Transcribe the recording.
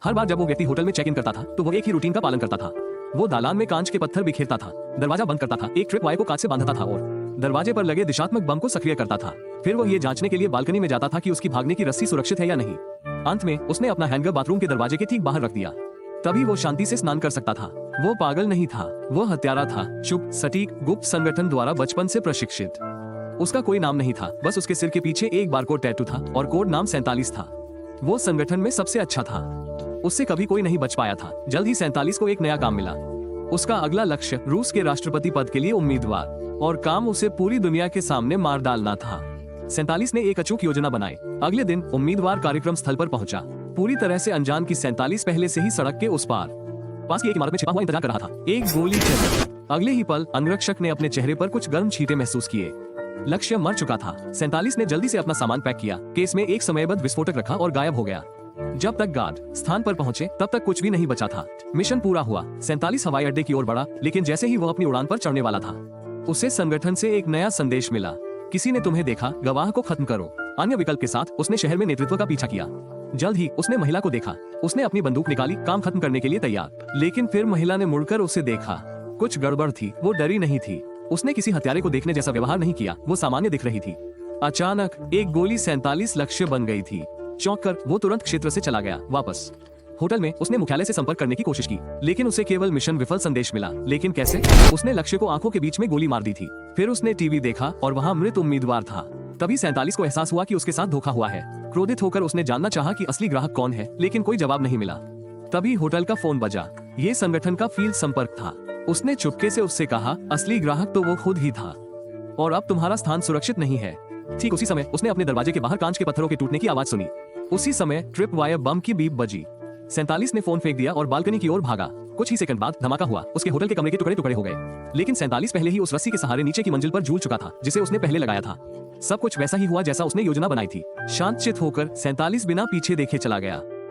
हर बार जब वो व्यक्ति होटल में चेक इन करता था तो वो एक ही रूटीन का पालन करता था। वो दालान में कांच के पत्थर बिखेरता था, दरवाजा बंद करता था, एक ट्रिप वायर को कांच से बांधता था और दरवाजे पर लगे दिशात्मक बम को सक्रिय करता था। फिर वो ये जांचने के लिए बालकनी में जाता था कि उसकी भागने की रस्सी सुरक्षित है या नहीं। अंत में उसने अपना हैंगर बाथरूम के दरवाजे के ठीक बाहर रख दिया, तभी वो शांति से स्नान कर सकता था। वो पागल नहीं था, वो हत्यारा था, चुप, सटीक, गुप्त संगठन द्वारा बचपन से प्रशिक्षित। उसका कोई नाम नहीं था, बस उसके सिर के पीछे एक बारकोड टैटू था और कोड नाम 47 था। वो संगठन में सबसे अच्छा था, उससे कभी कोई नहीं बच पाया था। जल्द ही 47 को एक नया काम मिला। उसका अगला लक्ष्य रूस के राष्ट्रपति पद के लिए उम्मीदवार, और काम उसे पूरी दुनिया के सामने मार डालना था। 47 ने एक अचूक योजना बनाई। अगले दिन उम्मीदवार कार्यक्रम स्थल पर पहुंचा, पूरी तरह से अनजान कि 47 पहले से ही सड़क के उस पार पास की एक इमारत में छिपा हुआ इंतजार कर रहा था। एक गोली चली। अगले ही पल अंगरक्षक ने अपने चेहरे पर कुछ गर्म छींटे महसूस किए। लक्ष्य मर चुका था। 47 ने जल्दी से अपना सामान पैक किया, केस में एक समयबद्ध विस्फोटक रखा और गायब हो गया। जब तक गार्ड स्थान पर पहुंचे तब तक कुछ भी नहीं बचा था। मिशन पूरा हुआ। 47 हवाई अड्डे की ओर बढ़ा, लेकिन जैसे ही वो अपनी उड़ान पर चढ़ने वाला था, उसे संगठन से एक नया संदेश मिला। किसी ने तुम्हें देखा, गवाह को खत्म करो। अन्य विकल्प के साथ उसने शहर में नेतृत्व का पीछा किया। जल्द ही उसने महिला को देखा। उसने अपनी बंदूक निकाली, काम खत्म करने के लिए तैयार। लेकिन फिर महिला ने मुड़कर उसे देखा। कुछ गड़बड़ थी। वो डरी नहीं थी। उसने किसी हत्यारे को देखने जैसा व्यवहार नहीं किया। वो सामान्य दिख रही थी। अचानक एक गोली 47 लक्ष्य बन गई थी। चौंक कर वो तुरंत क्षेत्र से चला गया। वापस होटल में उसने मुख्यालय से संपर्क करने की कोशिश की, लेकिन उसे केवल मिशन विफल संदेश मिला। लेकिन कैसे? उसने लक्ष्य को आंखों के बीच में गोली मार दी थी। फिर उसने टीवी देखा और वहाँ मृत उम्मीदवार था। तभी 47 को एहसास हुआ कि उसके साथ धोखा हुआ है। क्रोधित होकर उसने जानना चाहा कि असली ग्राहक कौन है, लेकिन कोई जवाब नहीं मिला। तभी होटल का फोन बजा। ये संगठन का फील्ड संपर्क था। उसने चुपके से उससे कहा, असली ग्राहक तो वो खुद ही था और अब तुम्हारा स्थान सुरक्षित नहीं है। ठीक उसी समय उसने अपने दरवाजे के बाहर कांच के पत्थरों के टूटने की आवाज सुनी। उसी समय ट्रिप वायर बम की बीप बजी। 47 ने फोन फेंक दिया और बालकनी की ओर भागा। कुछ ही सेकंड बाद धमाका हुआ। उसके होटल के कमरे के टुकड़े टुकड़े हो गए। लेकिन 47 पहले ही उस रस्सी के सहारे नीचे की मंजिल पर झूल चुका था, जिसे उसने पहले लगाया था। सब कुछ वैसा ही हुआ जैसा उसने योजना बनाई थी। शांतचित्त होकर 47 बिना पीछे देखे चला गया।